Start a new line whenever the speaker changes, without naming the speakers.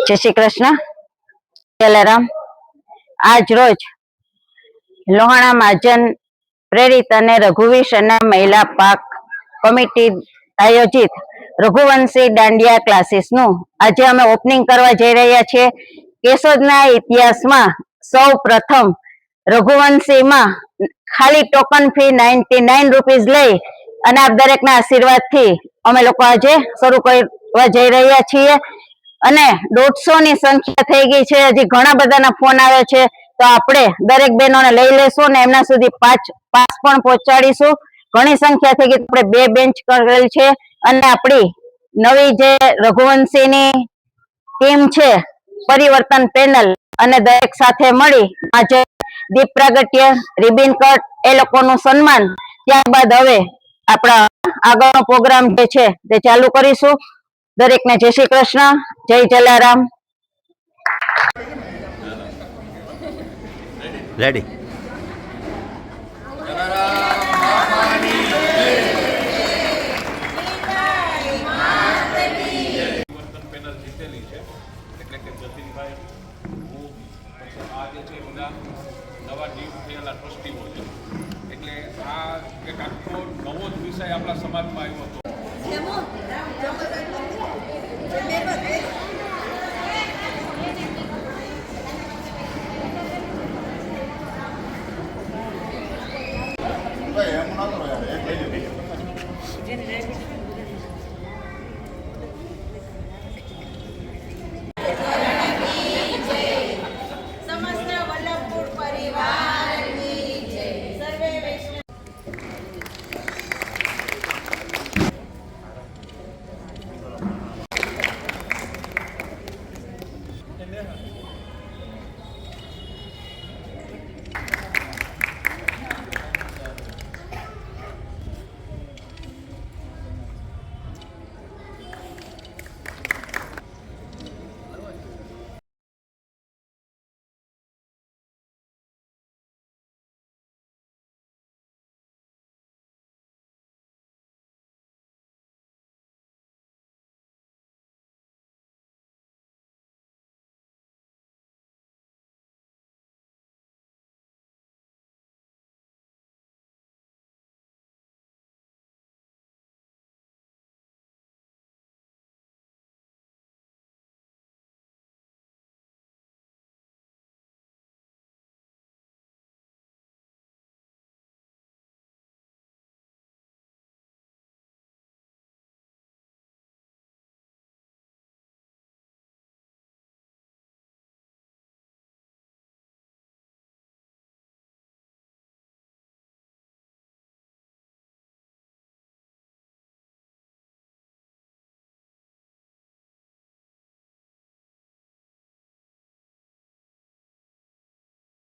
જય શ્રી કૃષ્ણ. જલારામ. આજ રોજ લોહાણા મહાજન પ્રેરિત અને રઘુવીર સેના મહિલા પાક કમિટી આયોજિત રઘુવંશી દાંડિયા ક્લાસીસનું આજે અમે ઓપનિંગ કરવા જઈ રહ્યા છીએ. કેશોદના ઇતિહાસમાં સૌ પ્રથમ રઘુવંશીમાં ખાલી ટોકન ફી 99 રૂપીસ લઈ અને આપ દરેકના આશીર્વાદથી અમે લોકો આજે શરૂ કરવા જઈ રહ્યા છીએ. અને 150 ની સંખ્યા થઈ ગઈ છે. હજી ઘણા બધાના ફોન આવે છે, તો આપણે દરેક બહેનોને લઈ લેશું અને એમના સુધી પાસ પણ પહોંચાડીશું. ઘણી સંખ્યા થઈ ગઈ, આપણે 2 બેન્ચ કરેલ છે અને આપણી નવી જે રઘુવંશીની ટીમ છે, પરિવર્તન પેનલ, અને દરેક સાથે મળી આજે દીપ પ્રાગટ્ય, રિબિન કટ, એ લોકોનું સન્માન, ત્યારબાદ હવે આપણા આગળનો પ્રોગ્રામ જે છે તે ચાલુ કરીશું. દરેકને જય શ્રી કૃષ્ણ, જય જલારામ.
રેડી.
પેનલ જીતેલી છે, એટલે કે જતીનભાઈ, હું, પછી આ જે છે બધા નવા નિયુક્ત થયેલા ટ્રસ્ટીઓ છે. એટલે આ એક આખો નવો જ વિષય આપણા સમાજમાં આવ્યો